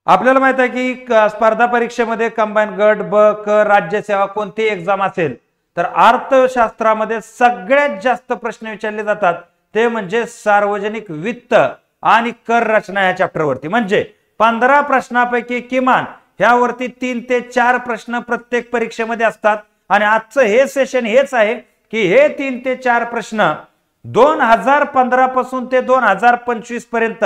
आपल्याला माहित आहे की स्पर्धा परीक्षेमध्ये कंबाईन गट ब क राज्य सेवा कोणती एक्झाम असेल तर अर्थशास्त्रामध्ये सगळ्यात जास्त प्रश्न विचारले जातात ते म्हणजे सार्वजनिक वित्त आणि कर रचना या चॅप्टरवरती। म्हणजे 15 प्रश्नांपैकी किमान ह्यावरती 3 ते 4 प्रश्न प्रत्येक परीक्षेमध्ये असतात आणि आजचं हे सेशन हेच आहे की हे 3 ते 4 प्रश्न 2015 पासून ते 2025 पर्यंत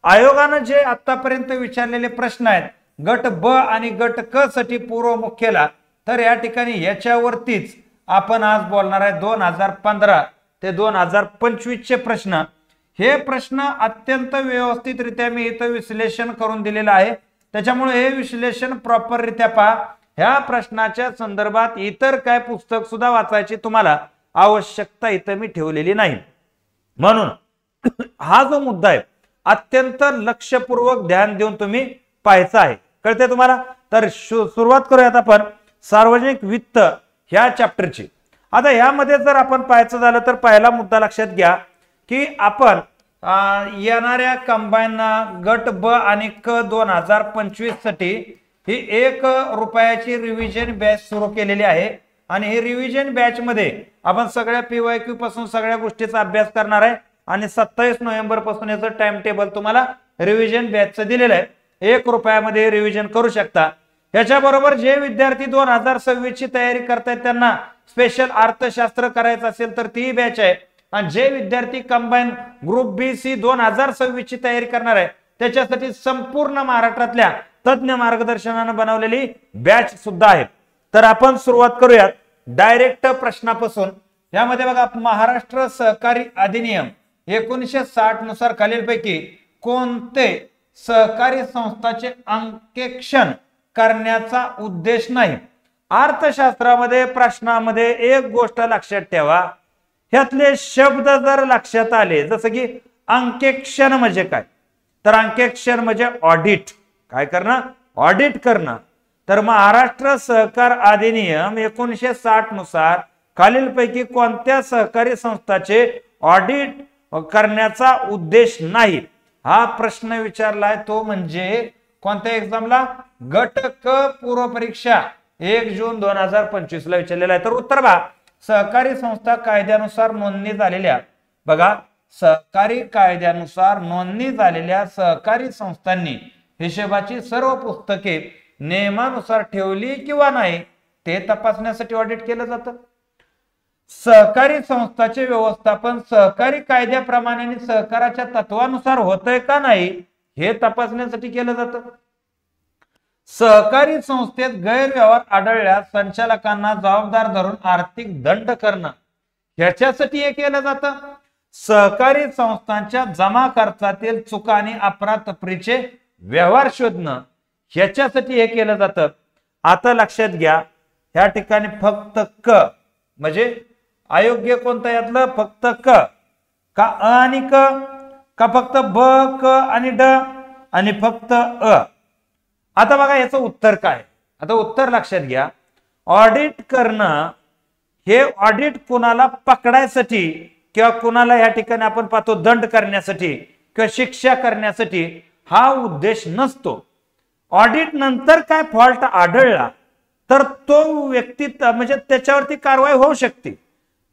आयोगाने जे आतापर्यंत विचारलेले प्रश्न आहेत गट ब आणि गट क साठी पूर्व मुख्यला, तर या ठिकाणी याच्यावरतीच आपण आज बोलणार आहे। 2015 ते 2025 चे प्रश्न, हे प्रश्न अत्यंत व्यवस्थितरित्या मी इथं विश्लेषण करून दिलेलं आहे, त्याच्यामुळे हे विश्लेषण प्रॉपर रित्या पहा। ह्या प्रश्नाच्या संदर्भात इतर काय पुस्तक सुद्धा वाचायची तुम्हाला आवश्यकता इथं मी ठेवलेली नाही। म्हणून हा जो मुद्दा आहे अत्यंत लक्षपूर्वक ध्यान देऊन तुम्ही पाहायचा आहे, कळते तुम्हाला। तर सुरुवात करूयात आपण सार्वजनिक वित्त ह्या चॅप्टरची। आता यामध्ये जर आपण पाहायचं झालं तर पहिला मुद्दा लक्षात घ्या की आपण येणाऱ्या कंबाईन गट ब आणि क 2025 साठी ही 1 रुपयाची रिव्हिजन बॅच सुरू केलेली आहे आणि ही रिव्हिजन बॅच मध्ये आपण सगळ्या पीवायक्यू पासून सगळ्या गोष्टीचा अभ्यास करणार आहे आणि 27 नोव्हेंबर पासून याचं टाइम टेबल तुम्हाला रिव्हिजन बॅचचं दिलेलं आहे। 1 रुपयामध्ये रिव्हिजन करू शकता। याच्याबरोबर जे विद्यार्थी 2026 ची तयारी करतायत त्यांना स्पेशल अर्थशास्त्र करायचं असेल तर ती बॅच आहे आणि जे विद्यार्थी कंबाईन ग्रुप बी सी 2026 ची तयारी करणार आहे त्याच्यासाठी संपूर्ण महाराष्ट्रातल्या तज्ञ मार्गदर्शनाने बनवलेली बॅच सुद्धा आहे। तर आपण सुरुवात करूयात डायरेक्ट प्रश्नापासून। यामध्ये बघा महाराष्ट्र सहकारी अधिनियम 1960 नुसार खालीलपैकी कोणते सहकारी संस्थांचे अंकेक्षण करण्याचा उद्देश नाही। अर्थशास्त्रामध्ये प्रश्नामध्ये एक गोष्ट लक्षात ठेवा, ह्यातले शब्द जर लक्षात आले जसं की अंकेक्षण म्हणजे काय, तर अंकेक्षण म्हणजे ऑडिट, काय करणं, ऑडिट करणं। तर महाराष्ट्र सहकार अधिनियम 1960 नुसार खालीलपैकी कोणत्या सहकारी संस्थांचे ऑडिट करण्याचा उद्देश नाही, हा प्रश्न विचारलाय तो म्हणजे कोणत्या एक्झामला, गट क पूर्व परीक्षा 1 जून 2025 ला विचारलेला आहे। तर उत्तर बघा, सहकारी संस्था कायद्यानुसार नोंदणी झालेल्या, बघा सहकारी कायद्यानुसार नोंदणी झालेल्या सहकारी संस्थांनी हिशोबाची सर्व पुस्तके नियमानुसार ठेवली किंवा नाही ते तपासण्यासाठी ऑडिट केलं जातं। सहकारी संस्थांचे व्यवस्थापन सहकारी कायद्याप्रमाणे आणि सहकाराच्या तत्वानुसार होतंय का नाही हे तपासण्यासाठी केलं जातं। सहकारी संस्थेत गैरव्यवहार आढळल्यास संचालकांना जबाबदार धरून आर्थिक दंड करणं ह्याच्यासाठी हे केलं जातं। सहकारी संस्थांच्या जमा खर्चातील चुका आणि अफरातफरीचे व्यवहार शोधणं ह्याच्यासाठी हे केलं जातं। आता लक्षात घ्या ह्या ठिकाणी फक्त क म्हणजे अयोग्य कोणतं यातलं, फक्त क का अ आणि क का फक्त ब क आणि ड आणि फक्त अ। आता बघा याचं उत्तर काय, आता उत्तर लक्षात घ्या, ऑडिट करणं हे ऑडिट कुणाला पकडायसाठी किंवा कुणाला या ठिकाणी आपण पाहतो दंड करण्यासाठी किंवा शिक्षा करण्यासाठी हा उद्देश नसतो। ऑडिट नंतर काय फॉल्ट आढळला तर तो व्यक्ती म्हणजे त्याच्यावरती कारवाई होऊ शकते,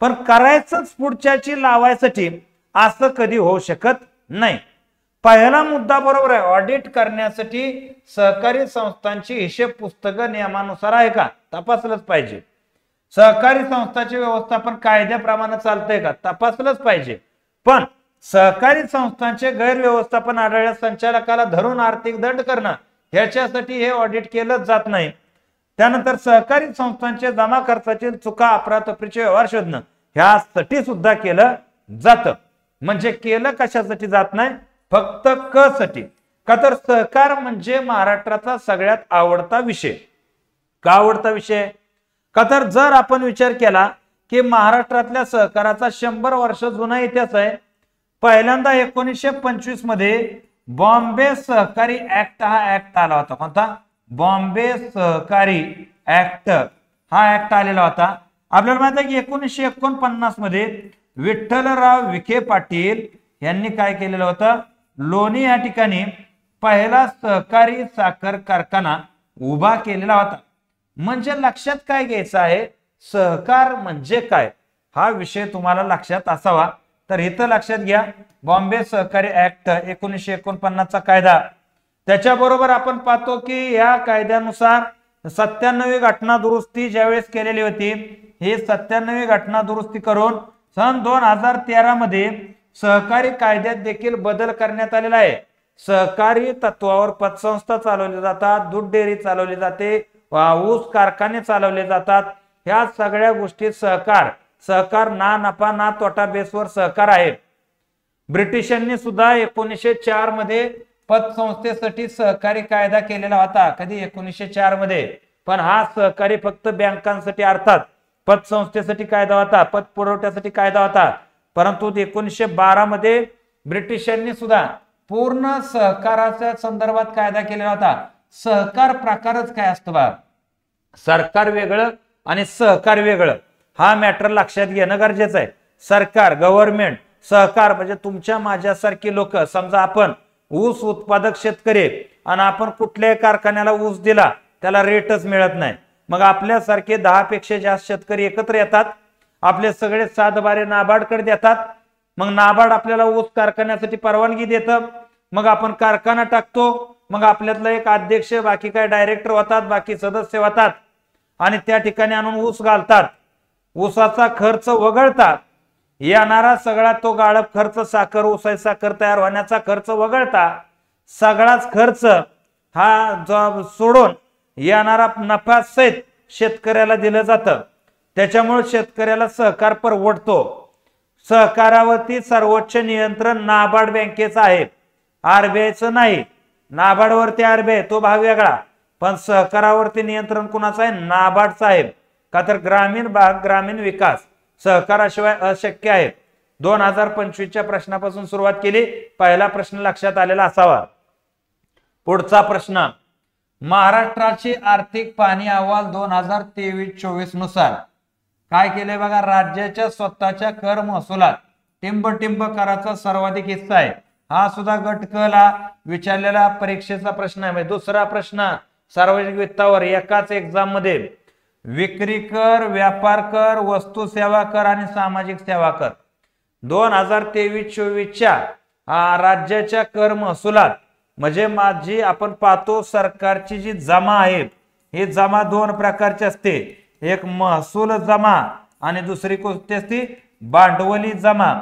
पण करायचंच पुढच्याची लावायसाठी असं कधी होऊ शकत नाही। पहिला मुद्दा बरोबर आहे, ऑडिट करण्यासाठी सहकारी संस्थांची हिशेब पुस्तकं नियमानुसार आहे का तपासलंच पाहिजे। सहकारी संस्थांचे व्यवस्थापन कायद्याप्रमाणे चालतंय का तपासलंच पाहिजे। पण सहकारी संस्थांचे गैरव्यवस्थापन आढळल्यास संचालकाला धरून आर्थिक दंड करणं ह्याच्यासाठी हे ऑडिट केलं जात नाही। त्यानंतर सहकारी संस्थांचे जमा खर्चातील चुका अफरातफरीचे व्यवहार शोधणं ह्यासाठी सुद्धा केलं जातं। म्हणजे केलं कशासाठी जात नाही, फक्त क साठी। का तर सहकार म्हणजे महाराष्ट्राचा सगळ्यात आवडता विषय। का आवडता विषय, का तर जर आपण विचार केला की महाराष्ट्रातल्या सहकाराचा 100 वर्ष जुना इतिहास आहे। पहिल्यांदा 1925 मध्ये बॉम्बे सहकारी ऍक्ट हा ऍक्ट आला होता। कोणता, बॉम्बे सहकारी ऍक्ट हा ऍक्ट आलेला होता। आपल्याला माहिती आहे की 1949 मध्ये विठ्ठलराव विखे पाटील यांनी काय केलेलं होतं, लोणी या ठिकाणी पहिला सहकारी साखर कारखाना उभा केलेला होता. म्हणजे लक्षात काय घ्यायचं आहे, सहकार म्हणजे काय हा विषय तुम्हाला लक्षात असावा. तर इथं लक्षात घ्या, बॉम्बे सहकारी ऍक्ट 1949 चा कायदा, त्याच्याबरोबर आपण पाहतो की या कायद्यानुसार 97वी घटना दुरुस्ती ज्यावेळेस केलेली होती, ही 97वी घटना दुरुस्ती करून सन 2013 मध्ये सहकारी कायद्यात देखील बदल करण्यात आलेला आहे. सहकारी तत्वावर पतसंस्था चालवली जातात, दूध डेअरी चालवली जाते, ऊस कारखाने चालवले जातात. ह्या सगळ्या गोष्टी सहकार ना नफा ना तोटा बेसवर सहकार आहे. ब्रिटिशांनी सुद्धा 1904 मध्ये पतसंस्थेसाठी सहकारी कायदा केलेला होता. कधी 1904 मध्ये. पण हा सहकारी फक्त बँकांसाठी अर्थात पतसंस्थेसाठी कायदा होता, पत पुरवठ्यासाठी कायदा होता. परंतु 1912 मध्ये ब्रिटिशांनी सुद्धा पूर्ण सहकाराच्या संदर्भात कायदा केलेला होता. सहकार प्रकारच काय असतो बा, सरकार वेगळं आणि सहकार वेगळं, हा मॅटर लक्षात घेणं गरजेचं आहे. सरकार गव्हर्नमेंट, सहकार म्हणजे तुमच्या माझ्यासारखी लोक. समजा आपण ऊस उत्पादक शेतकरी आणि आपण कुठल्याही कारखान्याला ऊस दिला त्याला रेटच मिळत नाही, मग आपल्यासारखे 10 पेक्षा जास्त शेतकरी एकत्र येतात, आपले सगळे 7 बारे नाबार्डकडे देतात. मग नाबार्ड आपल्याला ऊस कारखान्यासाठी परवानगी देतं, मग आपण कारखाना टाकतो, मग आपल्यातला एक अध्यक्ष, बाकी काय डायरेक्टर होतात, बाकी सदस्य होतात आणि त्या ठिकाणी आणून ऊस घालतात. ऊसाचा खर्च वगळतात, येणारा सगळा तो गाळप खर्च, साखर ऊसाची साखर तयार होण्याचा खर्च वगळता सगळाच खर्च हा सोडून येणारा नफा सहित शेतकऱ्याला दिलं जातं. त्याच्यामुळे शेतकऱ्याला सहकार परवडतो. सहकारावरती सर्वोच्च नियंत्रण नाबार्ड बँकेचं आहे, आरबीआयचं नाही. नाबार्डवरती आरबीआय तो भाग वेगळा, पण सहकारावरती नियंत्रण कुणाचं आहे, नाबार्डचं आहे. का तर ग्रामीण भाग, ग्रामीण विकास सहकाराशिवाय अशक्य आहे. 2025च्या प्रश्नापासून सुरुवात केली. पहिला प्रश्न लक्षात आलेला असावा. पुढचा प्रश्न, महाराष्ट्राची आर्थिक पाहणी अहवाल 2023-24 नुसार काय केले बघा, राज्याच्या स्वतःच्या कर महसुलात टिंब कराचा सर्वाधिक हिस्सा आहे. हा सुद्धा गट क ला विचारलेला परीक्षेचा प्रश्न आहे. दुसरा प्रश्न सार्वजनिक वित्तावर एकाच एक्झाम मध्ये विक्री कर, व्यापार कर, वस्तू सेवा कर आणि सामाजिक सेवा कर 2023-24च्या राज्याच्या कर महसुलात म्हणजे माझी आपण पाहतो सरकारची जी जमा आहे, ही जमा 2 प्रकारची असते. एक महसूल जमा आणि दुसरी कोणती असते, भांडवली जमा.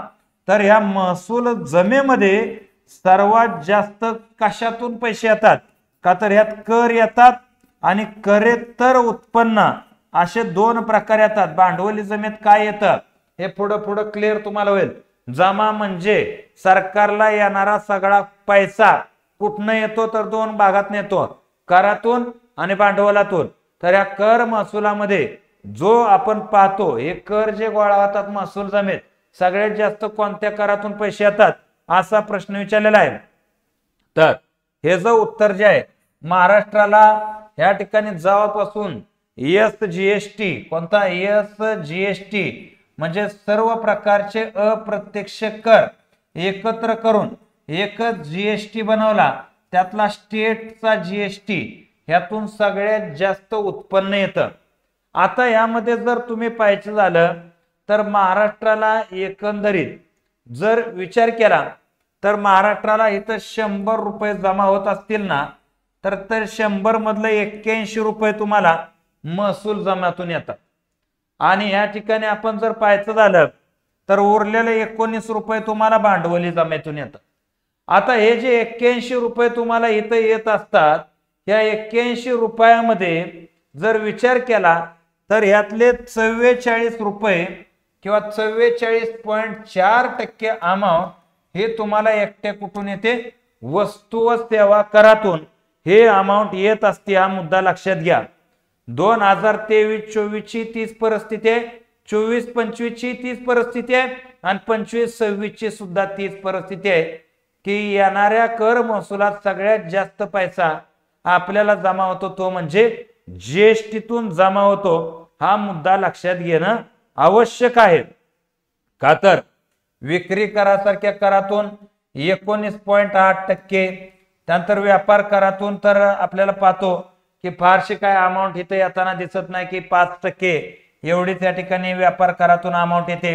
तर ह्या महसूल जमेमध्ये सर्वात जास्त कशातून पैसे येतात, का तर ह्यात कर येतात आणि करेत्तर उत्पन्न असे 2 प्रकार येतात. भांडवली जमेत काय येतं हे पुढे क्लिअर तुम्हाला होईल. जमा म्हणजे सरकारला येणारा सगळा पैसा कुठनं येतो तर 2 भागात येतो, करातून आणि भांडवलातून. तर या कर महसुलामध्ये जो आपण पाहतो हे कर जे गोळा होतात महसूल जमेत, सगळ्यात जास्त कोणत्या करातून पैसे येतात असा प्रश्न विचारलेला आहे. तर हे जो उत्तर जे आहे, महाराष्ट्राला या ठिकाणी जेव्हापासून एसजीएसटी, कोणता एसजीएसटी म्हणजे सर्व प्रकारचे अप्रत्यक्ष कर एकत्र करून एकच जीएसटी बनवला, त्यातला स्टेटचा जीएसटी, ह्यातून सगळ्यात जास्त उत्पन्न येतं. आता यामध्ये जर तुम्ही पाहायचं झालं तर महाराष्ट्राला एकंदरीत जर विचार केला तर महाराष्ट्राला इथं 100 रुपये जमा होत असतील ना, तर 100 मधलं 81 रुपये तुम्हाला महसूल जमातून येतात. आणि या ठिकाणी आपण जर पाहायचं झालं तर उरलेले 19 रुपये तुम्हाला भांडवली जमेतून येतात. आता हे जे 81 रुपये तुम्हाला इथं येत असतात, या 81 रुपयामध्ये जर विचार केला तर ह्यातले 44 रुपये किंवा 44.4% अमाऊंट हे तुम्हाला एकट्या कुठून येते, वस्तू व सेवा करातून हे अमाऊंट येत असते. हा मुद्दा लक्षात घ्या. 2023-24 ची तीच परिस्थिती आहे, 24-25 ची तीच परिस्थिती आहे आणि 25-26 ची सुद्धा तीच परिस्थिती आहे की येणाऱ्या कर महसुलात सगळ्यात जास्त पैसा आपल्याला जमा होतो तो म्हणजे जीएसटीतून जमा होतो. हा मुद्दा लक्षात घेणं आवश्यक आहे. का तर विक्री करासारख्या करातून 19.8%, त्यानंतर व्यापार करातून तर आपल्याला पाहतो की फारशी काय अमाऊंट इथे येताना दिसत नाही की 5% एवढी त्या ठिकाणी व्यापार करातून अमाऊंट येते.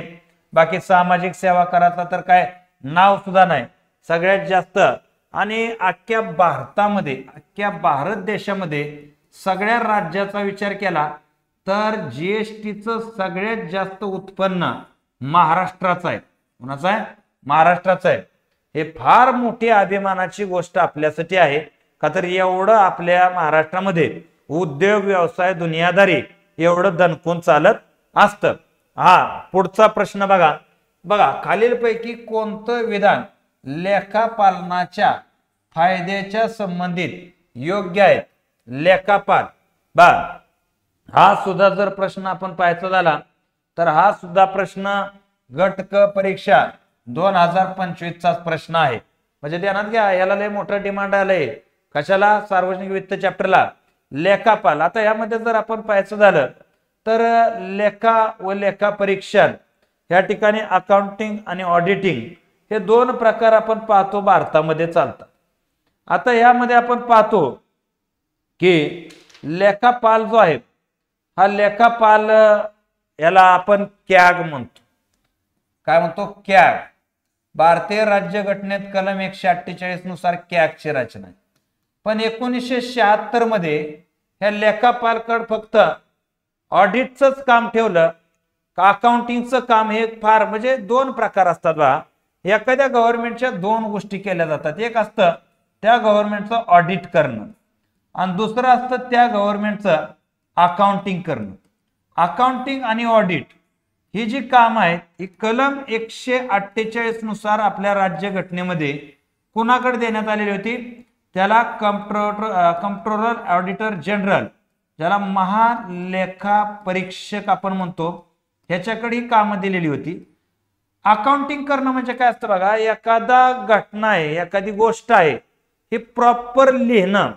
बाकी सामाजिक सेवा कराचा तर काय नाव सुद्धा नाही. सगळ्यात जास्त आणि अख्ख्या भारतामध्ये, अख्ख्या भारत देशामध्ये सगळ्या राज्याचा विचार केला तर जीएसटीचं सगळ्यात जास्त उत्पन्न महाराष्ट्राचं आहे. कोणाचं आहे? महाराष्ट्राचं आहे. हे फार मोठी अभिमानाची गोष्ट आपल्यासाठी आहे का तर एवढं आपल्या महाराष्ट्रामध्ये उद्योग व्यवसाय दुनियादारी एवढं दणकून चालत असतं. हा पुढचा प्रश्न बघा. बघा खालीलपैकी कोणतं विधान लेखापालनाच्या फायद्याच्या संबंधित योग्य आहे? लेखापाल बा हा सुद्धा जर प्रश्न आपण पाहायचा झाला तर हा सुद्धा प्रश्न गट क परीक्षा 2025 चा प्रश्न आहे. म्हणजे ध्यानात घ्या, याला लय मोठं डिमांड आलंय. कशाला? सार्वजनिक वित्त चॅप्टरला लेखापाल. आता यामध्ये जर आपण पाहायचं झालं तर लेखा व लेखा परीक्षण या ठिकाणी अकाउंटिंग आणि ऑडिटिंग हे दोन प्रकार आपण पाहतो भारतामध्ये चालतात. आता यामध्ये आपण पाहतो की लेखापाल जो आहे हा लेखापाल याला आपण कॅग म्हणतो. काय म्हणतो? कॅग. भारतीय राज्यघटनेत कलम 148 नुसार कॅगची रचना आहे. पण 1976 मध्ये ह्या लेखापालकडे फक्त ऑडिटच काम ठेवलं का अकाउंटिंगचं काम हे फार म्हणजे दोन प्रकार असतात बा. एखाद्या गव्हर्नमेंटच्या दोन गोष्टी केल्या जातात. एक असतं त्या गव्हर्नमेंटचं ऑडिट करणं आणि दुसरं असतं त्या गव्हर्नमेंटचं अकाउंटिंग करणं. अकाउंटिंग आणि ऑडिट ही जी काम आहेत ही कलम 148 नुसार आपल्या राज्यघटनेमध्ये कुणाकडे देण्यात आलेली होती? त्याला कंट्रोलर ऑडिटर जनरल, ज्याला महालेखा परीक्षक आपण म्हणतो, ह्याच्याकडे ही कामं दिलेली होती. अकाउंटिंग करणं म्हणजे काय असतं बघा, एखादा घटना आहे, एखादी गोष्ट आहे ही प्रॉपर लिहिणं.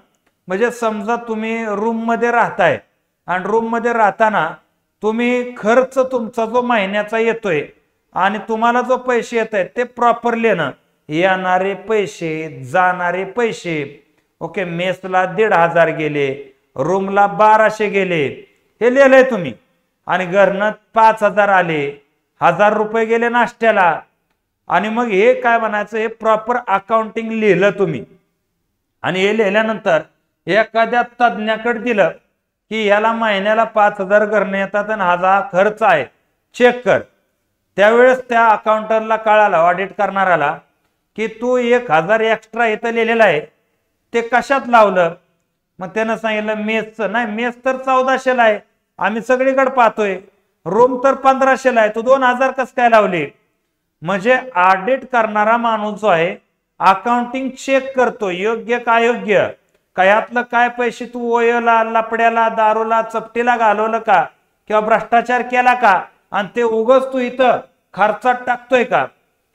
म्हणजे समजा तुम्ही रूम मध्ये राहताय आणि रूम मध्ये राहताना तुम्ही खर्च तुमचा जो महिन्याचा येतोय आणि तुम्हाला जो पैसे येत आहेत ते प्रॉपर लिहिणं. येणारे पैसे, जाणारे पैसे, ओके, मेसला 1500 गेले, रूमला 1200 गेले, हे लिहिलंय तुम्ही. आणि घरनं 5000 आले, 1000 रुपये गेले नाश्त्याला. आणि मग हे काय म्हणायचं, हे प्रॉपर अकाउंटिंग लिहिलं तुम्ही. आणि हे लिहिल्यानंतर एखाद्या तज्ञाकडे दिलं की याला महिन्याला 5000 घरने येतात आणि 1000 खर्च आहे, चेक कर. त्यावेळेस त्या अकाउंटरला कळालं, ऑडिट करणाराला, की तू 1000 एक्स्ट्रा इथं लिहिलेलं आहे ते कशात लावलं? मग त्यानं सांगितलं मेसचं. नाही, मेस तर 1400ला आहे, आम्ही सगळीकडे पाहतोय. रूम तर 1500ला आहे, तू 2000 कसं काय लावले? म्हणजे ऑडिट करणारा माणूस जो आहे अकाउंटिंग चेक करतो, योग्य का अयोग्य, यातलं काय पैसे तू ओयला, लपड्याला, दारूला, चपटीला घालवलं का किंवा भ्रष्टाचार केला का आणि ते उगच तू इथं खर्चात टाकतोय का?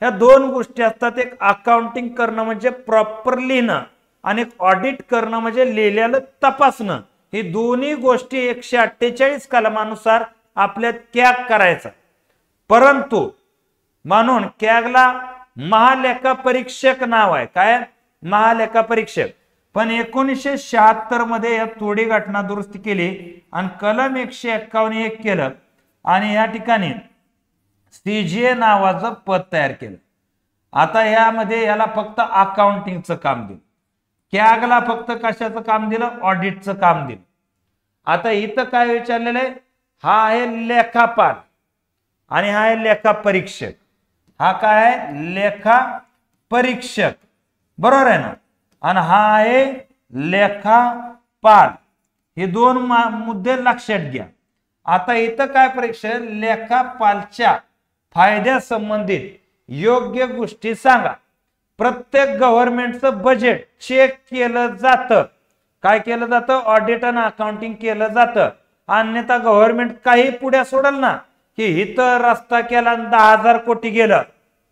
ह्या दोन गोष्टी असतात. एक अकाउंटिंग करणं म्हणजे प्रॉपर लिहिणं आणि ऑडिट करणं म्हणजे लिहिलेलं तपासणं. ही दोन्ही गोष्टी 148 कलमानुसार आपल्या कॅग करायचा. परंतु म्हणून कॅगला महालेखा परीक्षक नाव आहे. काय? महालेखा परीक्षक. पण 1976 मध्ये या थोडी घटना दुरुस्ती केली आणि कलम 151 केलं आणि या ठिकाणी सीजीए नावाचं पद तयार केलं. आता यामध्ये याला फक्त अकाउंटिंगचं काम दिलं, कॅगला फक्त कशाचं काम दिलं? ऑडिटचं काम दिलं. आता इथं काय विचारलेलं आहे? हा आहे लेखापाल आणि हा आहे लेखा परीक्षक. हा काय आहे? लेखा परीक्षक, बरोबर आहे ना? आणि हा आहे लेखापाल. हे दोन मुद्दे लक्षात घ्या. आता इथं काय परीक्षा? लेखापालच्या फायद्या संबंधित योग्य गोष्टी सांगा. प्रत्येक गव्हर्नमेंटचं बजेट चेक केलं जातं. काय केलं जातं? ऑडिट आणि अकाउंटिंग केलं जातं. अन्यथा गव्हर्नमेंट काही पुढे सोडल ना की इथं रस्ता केला 10,000 कोटी गेलं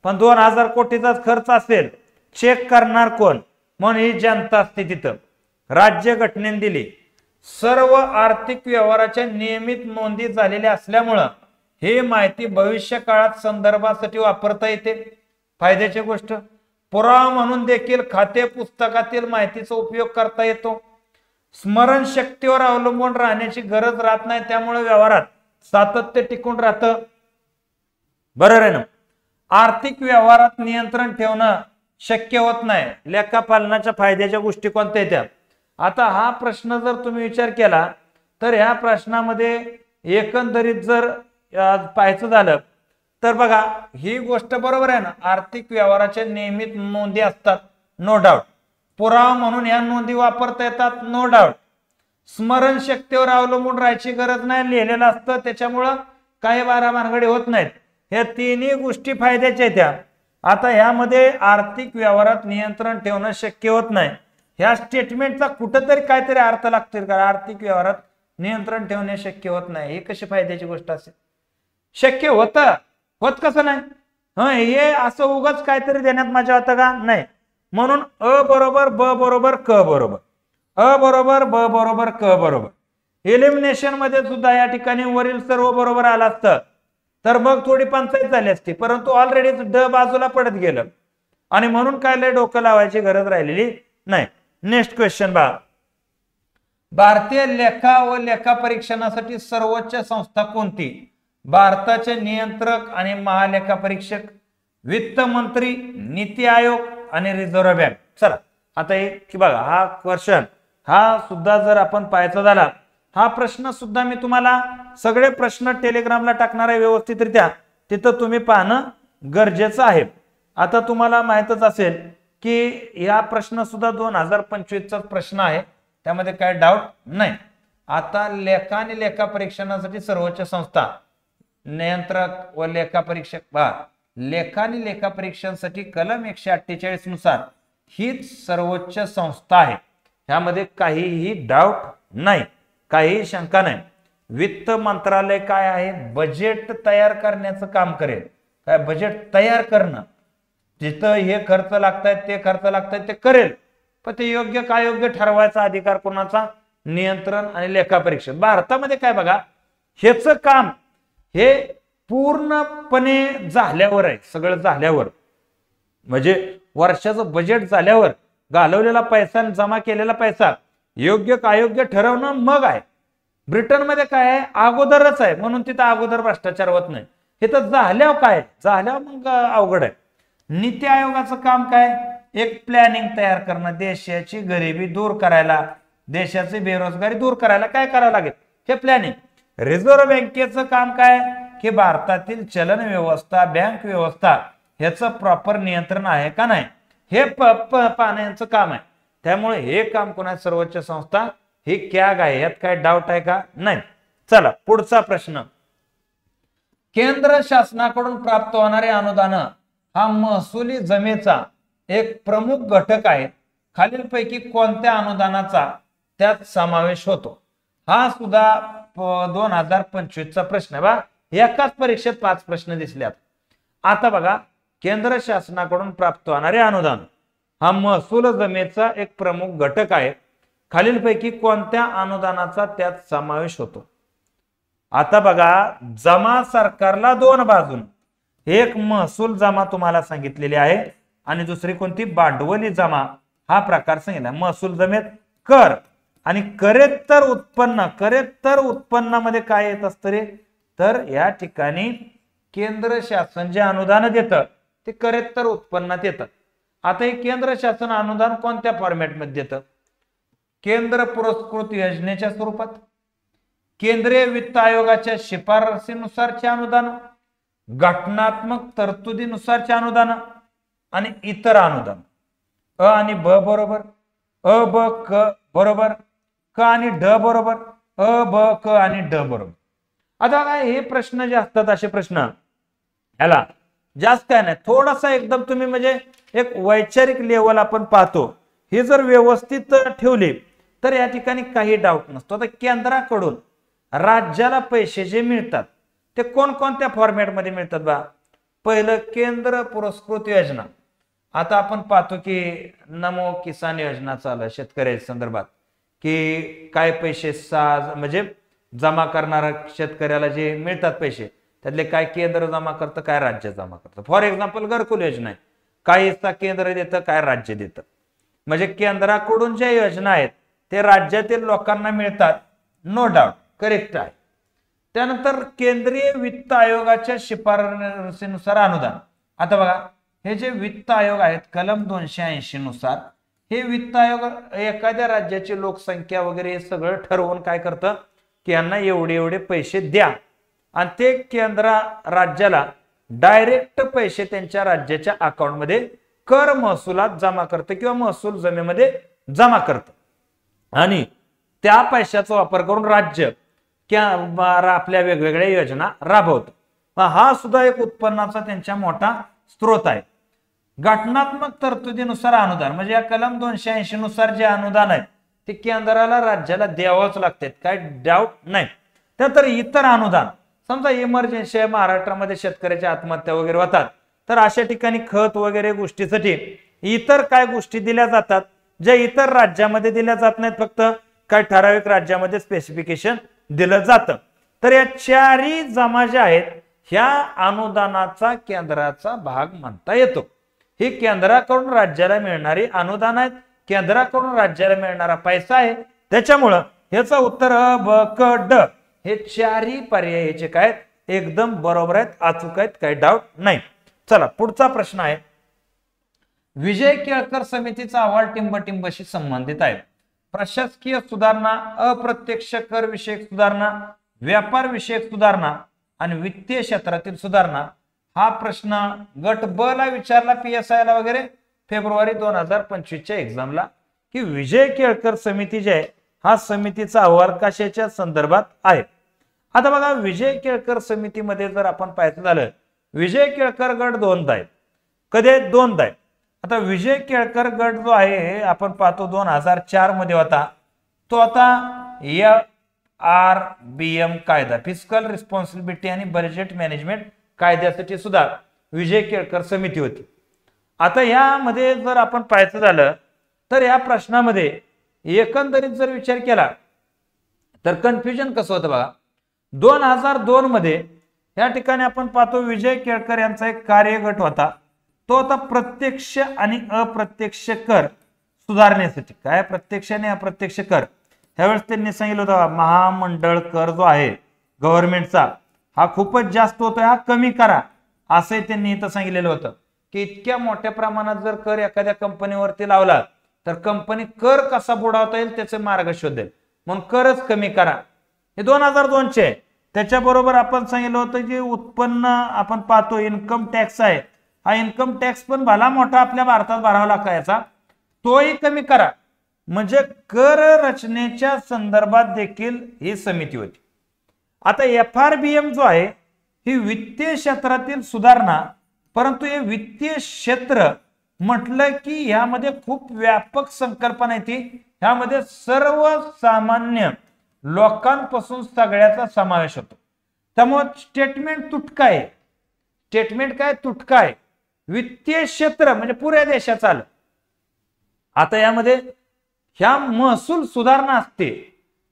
पण 2000 कोटीचाच खर्च असेल, चेक करणार कोण? म्हणून ही जनता असते तिथं. राज्यघटनेने दिली सर्व आर्थिक व्यवहाराच्या नियमित नोंदी झालेल्या असल्यामुळं हे माहिती भविष्य काळात संदर्भासाठी वापरता येते. फायद्याची गोष्ट. पुरावा म्हणून देखील खाते पुस्तकातील माहितीचा उपयोग करता येतो. स्मरणशक्तीवर अवलंबून राहण्याची गरज राहत नाही, त्यामुळे व्यवहारात सातत्य टिकून राहतं. बरोबर आहे ना. आर्थिक व्यवहारात नियंत्रण ठेवणं शक्य होत नाही. लेखापालनाच्या फायद्याच्या गोष्टी कोणत्या येत्या? आता हा प्रश्न जर तुम्ही विचार केला तर ह्या प्रश्नामध्ये एकंदरीत जर पाहायचं झालं तर बघा ही गोष्ट बरोबर आहे ना. आर्थिक व्यवहाराच्या नियमित नोंदी असतात, नो डाऊट. पुरावा म्हणून या नोंदी वापरता येतात, नो डाऊट. स्मरणशक्तीवर अवलंबून राहायची गरज नाही, लिहिलेलं असतं, त्याच्यामुळं काही भानगडी होत नाहीत. हे तिन्ही गोष्टी फायद्याच्या आहेत. आता ह्यामध्ये आर्थिक व्यवहारात नियंत्रण ठेवणं शक्य होत नाही. ह्या स्टेटमेंटचा कुठंतरी काहीतरी अर्थ लागतील का? आर्थिक व्यवहारात नियंत्रण ठेवणे शक्य होत नाही, हे कशी फायद्याची गोष्ट असेल? शक्य होत कसं नाही? हे असं उगाच काहीतरी देण्यात मजा होतं का? नाही. म्हणून अ बरोबर ब बरोबर क बरोबर, अ बरोबर ब बरोबर क बरोबर. एलिमिनेशन मध्ये सुद्धा या ठिकाणी वरील सर्व बरोबर आलं असतं तर मग थोडी पंचायत झाली असती, परंतु ऑलरेडी ड बाजूला पडत गेलं आणि म्हणून काय लय डोकं लावायची गरज राहिलेली नाही. नेक्स्ट क्वेश्चन बघा. भारतीय लेखा व लेखा परीक्षणासाठी सर्वोच्च संस्था कोणती? भारताचे नियंत्रक आणि महालेखा परीक्षक, वित्त मंत्री, नीती आयोग आणि रिझर्व्ह बँक. चला आता की बघा हा क्वेश्चन हा सुद्धा जर आपण पाहायचा झाला, हा प्रश्न सुद्धा मी तुम्हाला सगळे प्रश्न टेलिग्रामला टाकणार आहे व्यवस्थितरित्या, तिथं तुम्ही पाहणं गरजेचं आहे. आता तुम्हाला माहितच असेल की या प्रश्न सुद्धा 2025 चा प्रश्न आहे, त्यामध्ये काय डाऊट नाही. आता लेखा आणि लेखा परीक्षणासाठी सर्वोच्च संस्था, नियंत्रक व लेखा परीक्षक. लेखा आणि लेखा परीक्षणासाठी कलम 148 नुसार हीच सर्वोच्च संस्था आहे, ह्यामध्ये काहीही डाऊट नाही, काही शंका नाही. वित्त मंत्रालय काय आहे? बजेट तयार करण्याचं काम करेल. काय बजेट तयार करणं, जिथं हे खर्च लागतायत ते खर्च लागतायत ते करेल, पण ते योग्य काय योग्य ठरवायचा अधिकार कोणाचा? नियंत्रण आणि लेखा परीक्षक. भारतामध्ये काय बघा, हेच काम हे पूर्णपणे झाल्यावर आहे, सगळं झाल्यावर म्हणजे वर्षाचं बजेट झाल्यावर घालवलेला पैसा आणि जमा केलेला पैसा योग्य का अयोग्य ठरवणं मग आहे. ब्रिटनमध्ये काय आहे? अगोदरच आहे, म्हणून तिथं अगोदर भ्रष्टाचार होत नाही. हे तर झाल्यावर काय? झाल्यावर मग अवघड आहे. नीती आयोगाचं काम काय? एक प्लॅनिंग तयार करणं, देशाची गरिबी दूर करायला, देशाची बेरोजगारी दूर करायला काय करावं लागेल? हे प्लॅनिंग. रिझर्व्ह बँकेचं काम काय? की भारतातील चलन व्यवस्था, बँक व्यवस्था ह्याचं प्रॉपर नियंत्रण आहे का नाही हे पाहण्याचं काम आहे. त्यामुळे हे काम कोणा? सर्वोच्च संस्था ही कॅग आहे, यात काय डाऊट आहे का? नाही. चला पुढचा प्रश्न. केंद्र शासनाकडून प्राप्त होणारे अनुदान हा महसुली जमेचा एक प्रमुख घटक आहे. खालीलपैकी कोणत्या अनुदानाचा त्यात समावेश होतो? हा सुद्धा 2025 चा प्रश्न आहे बा. एकाच परीक्षेत 5 प्रश्न दिसल्यात. आता बघा, केंद्र शासनाकडून प्राप्त होणारे अनुदान हा महसूल जमेचा एक प्रमुख घटक आहे. खालीलपैकी कोणत्या अनुदानाचा त्यात समावेश होतो? आता बघा, जमा सरकारला 2 बाजून, एक महसूल जमा तुम्हाला सांगितलेली आहे आणि दुसरी कोणती? भांडवली जमा हा प्रकार सांगितला. महसूल जमेत कर आणि करेत्तर उत्पन्न, करेत्तर उत्पन्नामध्ये काय येत असतं रे? तर या ठिकाणी केंद्र शासन जे अनुदान देतं ते करेत्तर उत्पन्नात येतं. आता हे केंद्र शासन अनुदान कोणत्या फॉर्मॅटमध्ये देतं? केंद्र पुरस्कृत योजनेच्या स्वरूपात, केंद्रीय वित्त आयोगाच्या शिफारसीनुसारचे अनुदान, घटनात्मक तरतुदीनुसारचे अनुदान आणि इतर अनुदान. अ आणि ब बरोबर, अ ब क बरोबर, क आणि ड बरोबर, अ ब क आणि ड बरोबर. आता काय हे प्रश्न जे असतात असे प्रश्न याला जास्त काय नाही, थोडासा एकदम तुम्ही म्हणजे एक वैचारिक लेवल आपण पाहतो, हे जर व्यवस्थित ठेवले तर या ठिकाणी काही डाऊट नसतो. आता केंद्राकडून राज्याला पैसे जे मिळतात ते कोणकोणत्या फॉर्मॅटमध्ये मिळतात बा? पहिलं केंद्र पुरस्कृत योजना. आता आपण पाहतो की नमो किसान योजना चालू आहे शेतकऱ्याच्या संदर्भात, की काय पैसे म्हणजे जमा करणारा शेतकऱ्याला जे मिळतात पैसे त्यातले काय केंद्र जमा करतं, काय राज्य जमा करतं. फॉर एक्झाम्पल घरकुल योजना आहे, काही हिस्सा केंद्र देतं, काय राज्य देतं. म्हणजे केंद्राकडून ज्या योजना आहेत ते राज्यातील लोकांना मिळतात, नो डाऊट, करेक्ट आहे. त्यानंतर केंद्रीय वित्त आयोगाच्या शिफारसीनुसार अनुदान. आता बघा, हे जे वित्त आयोग आहेत कलम 280 नुसार हे वित्त आयोग एखाद्या राज्याची लोकसंख्या वगैरे हे सगळं ठरवून काय करतं की यांना एवढे एवढे पैसे द्या, आणि ते केंद्र राज्याला डायरेक्ट पैसे त्यांच्या राज्याच्या अकाउंटमध्ये कर महसुलात जमा करतं किंवा महसूल जमेमध्ये जमा करतं, आणि त्या पैशाचा वापर करून राज्य आपल्या वेगवेगळ्या योजना राबवतं. हा सुद्धा एक उत्पन्नाचा त्यांच्या मोठा स्रोत आहे. घटनात्मक तरतुदीनुसार अनुदान म्हणजे या कलम 280 नुसार जे अनुदान आहे ते केंद्राला राज्याला द्यावंच लागते, काय डाऊट नाही. त्यानंतर इतर अनुदान, समजा इमर्जन्सी आहे, महाराष्ट्रामध्ये शेतकऱ्याच्या आत्महत्या वगैरे होतात, तर अशा ठिकाणी खत वगैरे गोष्टीसाठी इतर काय गोष्टी दिल्या जातात ज्या इतर राज्यामध्ये दिल्या जात नाहीत, फक्त काय ठराविक राज्यामध्ये स्पेसिफिकेशन दिलं जातं. तर या चारही जमा ज्या आहेत ह्या अनुदानाचा केंद्राचा भाग म्हणता येतो. ही केंद्राकडून राज्याला मिळणारी अनुदान आहेत, केंद्राकडून राज्याला मिळणारा पैसा आहे. त्याच्यामुळं ह्याचं उत्तर अ, ब, क, ड हे चारही पर्याय याचे काय एकदम बरोबर आहेत, अचूक आहेत, काही डाऊट नाही. चला पुढचा प्रश्न आहे. विजय केळकर समितीचा अहवाल टिंबटिंबशी संबंधित आहे. प्रशासकीय सुधारणा, अप्रत्यक्ष कर विषयक सुधारणा, व्यापार विषयक सुधारणा आणि वित्तीय क्षेत्रातील सुधारणा. हा प्रश्न गट ब ला विचारला PSI ला वगैरे फेब्रुवारी 2025च्या एक्झामला, की विजय केळकर समिती जे आहे हा समितीचा अहवाल कशाच्या संदर्भात आहे. आता बघा, विजय केळकर समितीमध्ये जर आपण पाहायचं झालं, विजय केळकर गट दोनदा आहे. कधी दोनदा आहे. आता विजय केळकर गट जो आहे आपण पाहतो 2004 मध्ये होता, तो आता FRBM कायदा, फिस्कल रिस्पॉन्सिबिलिटी आणि बजेट मॅनेजमेंट कायद्यासाठी सुद्धा विजय केळकर समिती होती. आता यामध्ये जर आपण पाहायचं झालं तर या प्रश्नामध्ये एकंदरीत जर विचार केला तर कन्फ्युजन कसं होतं बघा. 2002 मध्ये या ठिकाणी आपण पाहतो विजय केळकर यांचा एक कार्यगट होता, तो आता प्रत्यक्ष आणि अप्रत्यक्ष कर सुधारण्यासाठी, काय प्रत्यक्ष आणि अप्रत्यक्ष कर, ह्यावेळेस त्यांनी सांगितलं होतं महामंडळ कर जो आहे गव्हर्नमेंटचा हा खूपच जास्त होतोय, हा कमी करा, असंही त्यांनी इथं सांगितलेलं होतं की इतक्या मोठ्या प्रमाणात जर कर एखाद्या कंपनीवरती लावला तर कंपनी कर कसा बुडवता येईल त्याचे मार्ग शोधेल, म्हणून करच कमी करा. हे 2002 चे. त्याच्याबरोबर आपण सांगितलं होतं की उत्पन्न आपण पाहतो इन्कम टॅक्स आहे, हा इन्कम टॅक्स पण भला मोठा आपल्या भारतात भरावा लागायचा, तोही कमी करा. म्हणजे कर रचनेच्या संदर्भात देखील ही समिती होती. आता FRBM जो आहे ही वित्तीय क्षेत्रातील सुधारणा, परंतु हे वित्तीय क्षेत्र म्हटलं की यामध्ये खूप व्यापक संकल्पना आहे. ती ह्यामध्ये सर्वसामान्य लोकांपासून सगळ्याचा समावेश होतो. त्यामुळे स्टेटमेंट तुटका आहे. स्टेटमेंट काय तुटका आहे. वित्तीय क्षेत्र म्हणजे पुऱ्या देशाचं आलं. आता यामध्ये ह्या महसूल सुधारणा असते,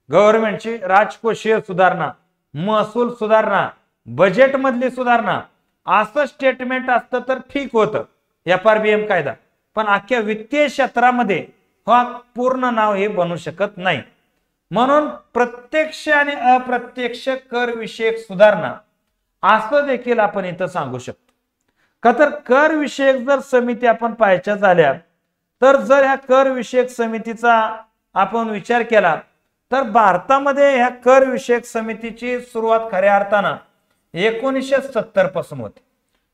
गव्हर्नमेंटची राजकोषीय सुधारणा, महसूल सुधारणा, बजेट मधली सुधारणा, असं स्टेटमेंट असतं तर ठीक होतं FRBM कायदा. पण अख्ख्या वित्तीय क्षेत्रामध्ये हा पूर्ण नाव हे बनू शकत नाही. म्हणून प्रत्यक्ष आणि अप्रत्यक्ष कर विषयक सुधारणा असं देखील आपण इथं सांगू शकतो. का तर कर विषयक जर समिती आपण पाहायच्या झाल्या तर जर ह्या कर विषयक समितीचा आपण विचार केला तर भारतामध्ये ह्या कर विषयक समितीची सुरुवात खऱ्या अर्थानं 1970 पासून होती.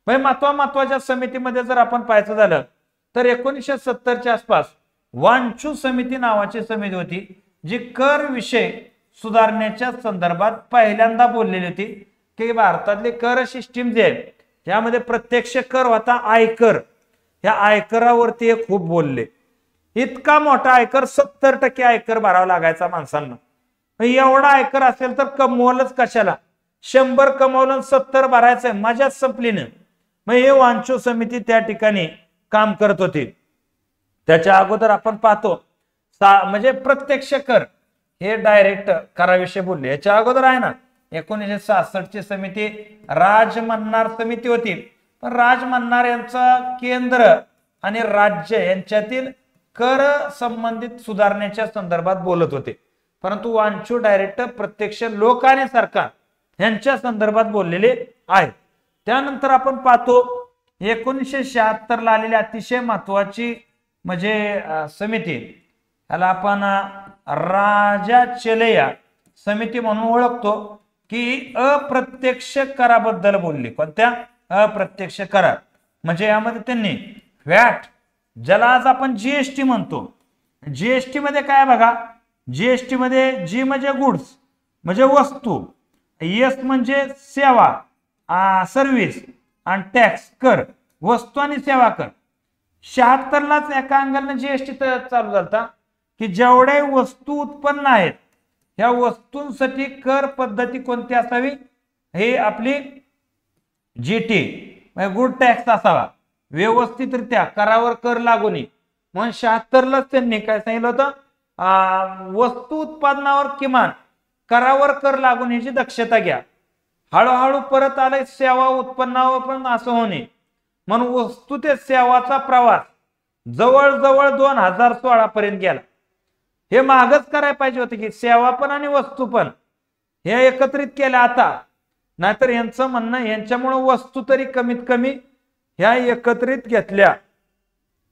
म्हणजे महत्वाच्या समितीमध्ये जर आपण पाहायचं झालं तर 1970च्या आसपास वांचू समिती नावाची समिती होती, जी कर विषय सुधारण्याच्या संदर्भात पहिल्यांदा बोललेली होती की भारतातले कर सिस्टीम जे आहे त्यामध्ये प्रत्यक्ष कर होता आयकर, ह्या आयकरावरती खूप बोलले. इतका मोठा आयकर, 70% आयकर भरावा लागायचा माणसांना. एवढा आयकर असेल तर कमवलंच कशाला, 100 कमवलं 70 भरायचंय, मजाच संपली नाही. मग हे वांचू समिती त्या ठिकाणी काम करत होती. त्याच्या अगोदर आपण पाहतो म्हणजे प्रत्यक्ष कर हे डायरेक्ट कराविषयी बोलले. याच्या अगोदर आहे ना 1966 ची समिती राजमन्नार समिती होती. पण राज म्हणणाऱ्यांचा केंद्र आणि राज्य यांच्यातील कर संबंधित सुधारण्याच्या संदर्भात बोलत होते, परंतु वांचू डायरेक्ट प्रत्यक्ष लोक आणि सरकार यांच्या संदर्भात बोललेले आहेत. त्यानंतर आपण पाहतो 1976 ला आलेली अतिशय महत्वाची म्हणजे समिती, याला आपण राजा चेलेया समिती म्हणून ओळखतो, की अप्रत्यक्ष कराबद्दल बोलली. कोणत्या? अप्रत्यक्ष करा. म्हणजे यामध्ये त्यांनी व्हॅट, ज्याला आज आपण जीएसटी म्हणतो, जीएसटी मध्ये काय बघा, जीएसटी मध्ये जी म्हणजे गुड्स म्हणजे वस्तू, एस म्हणजे सेवा सर्व्हिस, आणि टॅक्स कर वस्तू आणि सेवा कर. 76 लाच एका अंगाने जीएसटी चालू झाला की जेवढे वस्तू उत्पन्न आहेत ह्या वस्तूंसाठी कर पद्धती कोणती असावी, हे आपली जीटी गुड टॅक्स असावा, व्यवस्थितरित्या करावर कर लागू नये. म्हणून 76 लाच त्यांनी काय सांगितलं होतं, वस्तू उत्पादनावर किमान करावर कर लागून ह्याची दक्षता घ्या. हळूहळू परत आले सेवा उत्पन्नावर पण असं होणे, म्हणून वस्तू ते सेवाचा प्रवास जवळजवळ 2016 पर्यंत गेला. हे मागच करायला पाहिजे होते की सेवा पण आणि वस्तू पण हे एकत्रित केल्या आता, नाहीतर यांचं म्हणणं यांच्यामुळे वस्तू तरी कमीत कमी ह्या एकत्रित घेतल्या,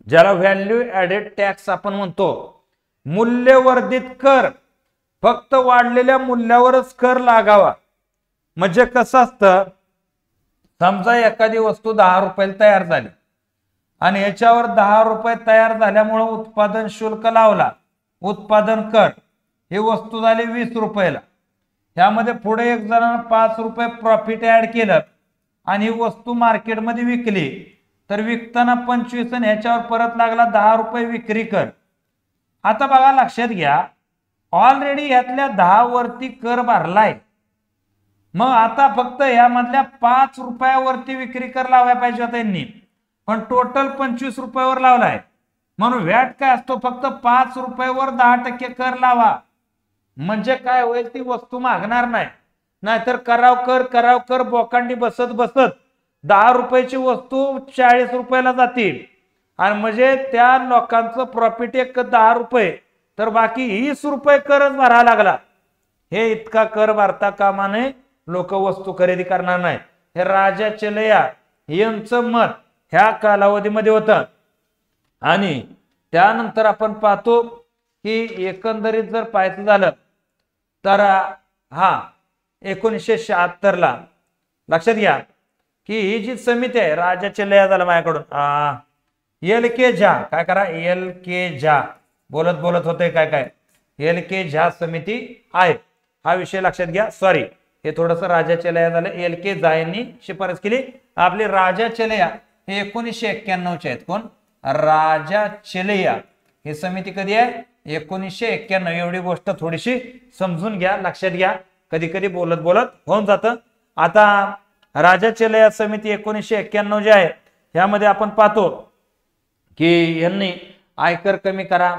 ज्याला व्हॅल्यू ऍडेड टॅक्स आपण म्हणतो. मूल्यवर्धित कर फक्त वाढलेल्या मूल्यावरच कर लागावा. म्हणजे कसं असतं, समजा एखादी वस्तू 10 रुपयाला तयार झाली आणि याच्यावर 10 रुपये तयार झाल्यामुळे उत्पादन शुल्क लावला, उत्पादन कर, ही वस्तू झाली 20 रुपयाला. त्यामध्ये पुढे एक जणांना 5 रुपये प्रॉफिट ऍड केलं आणि ही वस्तू मार्केटमध्ये विकली, तर विकताना 25 आणि ह्याच्यावर परत लागला 10 रुपये विक्री कर. आता बघा लक्षात घ्या, ऑलरेडी यातल्या 10 वरती कर भरलाय, मग आता फक्त यामधल्या 5 रुपयावरती विक्री कर लावायला पाहिजे होता यांनी, पण टोटल 25 रुपयावर लावलाय. म्हणून व्हॅट काय असतो, फक्त 5 रुपयावर 10% कर लावा. म्हणजे काय होईल, ती वस्तू मागणार नाही. नाहीतर कराव कर बोकांडी बसत बसत 10 रुपयाची वस्तू 40 रुपयाला जातील, आणि म्हणजे त्या लोकांचं प्रॉफिट एक 10 रुपये, तर बाकी 20 रुपये करच भरावा लागला. हे इतका कर भरता कामा नये, लोक वस्तू खरेदी करणार नाही. हे राजा चेलेया यांचं मत ह्या कालावधीमध्ये होतं. आणि त्यानंतर आपण पाहतो की एकंदरीत जर पाहायचं झालं तर 1976 ला लक्षात घ्या की ही जी समिती आहे, राजा चेलेया झालं माझ्याकडून, LK झा, काय करा, LK झा बोलत बोलत होते काय LK झा समिती आहे. हा विषय लक्षात घ्या. सॉरी, हे थोडस राजा चेलेया झालं. LK झा यांनी शिफारस केली. आपले राजा चेलेया हे 1991 चे आहेत. कोण? राजा चेलेया. ही समिती कधी आहे? 1991. एवढी गोष्ट थोडीशी समजून घ्या, लक्षात घ्या, कधी कधी बोलत बोलत होऊन जातं. आता राजा चेलेया समिती 1991 जे आहे, यामध्ये आपण पाहतो की यांनी आयकर कमी करा,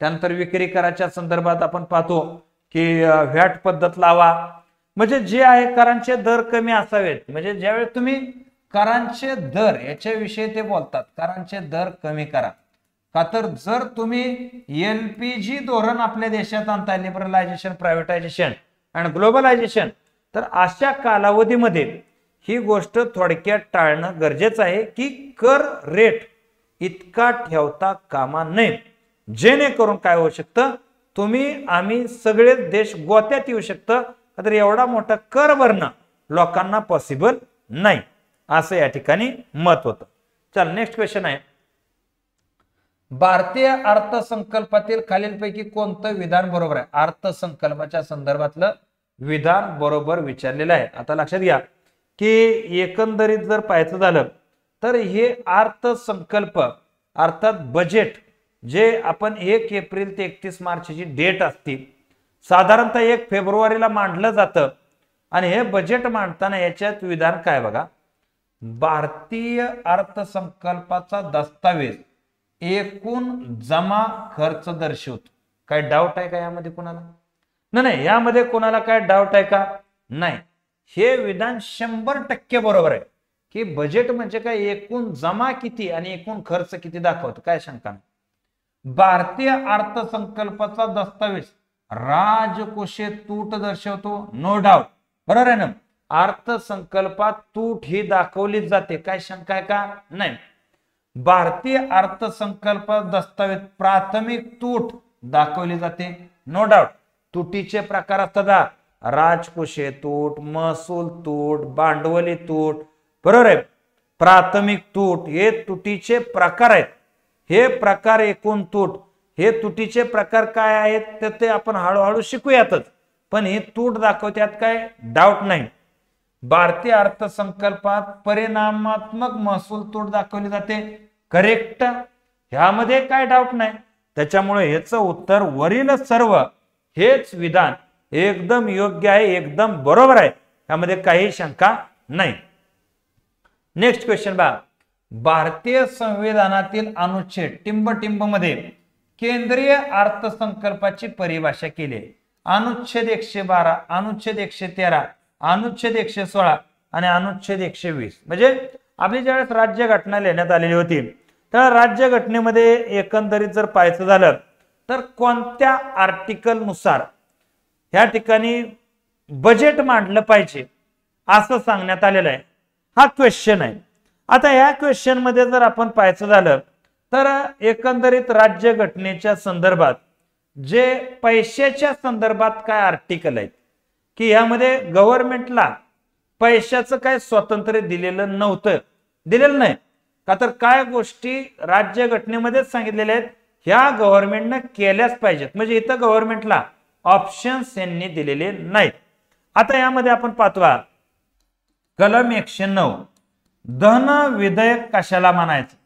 त्यानंतर विक्री कराच्या संदर्भात आपण पाहतो की व्हॅट पद्धत लावा. म्हणजे जे आहे करांचे दर कमी असावेत. म्हणजे ज्यावेळी तुम्ही करांचे दर याच्याविषयी ते बोलतात, करांचे दर कमी करा. का तर जर तुम्ही LPG धोरण आपल्या देशात आणता, लिबरलायझेशन, प्रायव्हेटायझेशन आणि ग्लोबलायझेशन, तर अशा कालावधीमध्ये ही गोष्ट थोडक्यात टाळणं गरजेचं आहे की कर रेट इतका ठेवता कामा नये, जेणेकरून काय होऊ शकतं, तुम्ही आम्ही सगळे देश गोत्यात येऊ शकतं. तर एवढा मोठा कर भरणं लोकांना पॉसिबल नाही, असं या ठिकाणी मत होतं. चल नेक्स्ट क्वेश्चन आहे, भारतीय अर्थसंकल्पातील खालीलपैकी कोणतं विधान बरोबर आहे? अर्थसंकल्पाच्या संदर्भातलं विधान बरोबर विचारलेलं आहे. आता लक्षात घ्या की एकंदरीत जर पाहायचं झालं तर हे अर्थसंकल्प अर्थात बजेट जे आपण 1 एप्रिल ते 31 मार्चची डेट असते, साधारणतः 1 फेब्रुवारीला मांडलं जातं. आणि हे बजेट मांडताना याच्यात विधान काय बघा, भारतीय अर्थसंकल्पाचा दस्तावेज एकूण जमा खर्च दर्शवतो. काय डाऊट आहे का यामध्ये कोणाला? नाही, यामध्ये कोणाला काय डाऊट आहे का? नाही, हे विधान 100% बरोबर आहे की बजेट म्हणजे काय, एकूण जमा किती आणि एकूण खर्च किती दाखवतो, काय शंका नाही. भारतीय अर्थसंकल्पाचा दस्तावेज राजकोषीय तूट दर्शवतो, नो डाऊट, बरोबर आहे ना. अर्थसंकल्पात तूट ही दाखवलीच जाते, काय शंका आहे का, नाही. भारतीय अर्थसंकल्प दस्तावेज प्राथमिक तूट दाखवली जाते, नो डाऊट. तुटीचे प्रकार असतात, राजकोषीय तूट, महसूल तूट, भांडवली तूट, बरोबर आहे. प्राथमिक तूट हे तुटीचे प्रकार आहेत. हे प्रकार एकूण तूट, हे तुटीचे प्रकार काय आहेत तर ते आपण हळूहळू शिकूयातच, पण ही तूट दाखवत्यात काय डाऊट नाही. भारतीय अर्थसंकल्पात परिणामात्मक महसूल तूट दाखवली जाते, करेक्ट, ह्यामध्ये काय डाऊट नाही. त्याच्यामुळे ह्याचं उत्तर वरील सर्व हेच विधान एकदम योग्य आहे, एकदम बरोबर आहे, यामध्ये काही शंका नाही. नेक्स्ट क्वेश्चन बघा. भारतीय संविधानातील अनुच्छेद टिंब मध्ये केंद्रीय अर्थसंकल्पाची परिभाषा केली आहे. अनुच्छेद 112, अनुच्छेद 113, अनुच्छेद 116 आणि अनुच्छेद 120. म्हणजे आपली ज्यावेळेस राज्यघटना लिहिण्यात आलेली होती त्या राज्यघटनेमध्ये एकंदरीत जर पाहायचं झालं तर कोणत्या आर्टिकल नुसार या ठिकाणी बजेट मांडलं पाहिजे असं सांगण्यात आलेलं आहे. हा क्वेश्चन आहे. आता या क्वेश्चन मध्ये जर आपण पाहायचं झालं तर एकंदरीत राज्यघटनेच्या संदर्भात जे पैशाच्या संदर्भात काय आर्टिकल आहेत की यामध्ये गव्हर्नमेंटला पैशाचं काय स्वातंत्र्य दिलेलं नव्हतं, दिलेलं नाही का, तर काय गोष्टी राज्यघटनेमध्येच सांगितलेल्या आहेत ह्या गव्हर्नमेंटने केल्याच पाहिजेत. म्हणजे इथं गव्हर्नमेंटला ऑप्शन्स यांनी दिलेले नाहीत. आता यामध्ये आपण पाहतो कलम 109 धन विधेयक कशाला म्हणायचं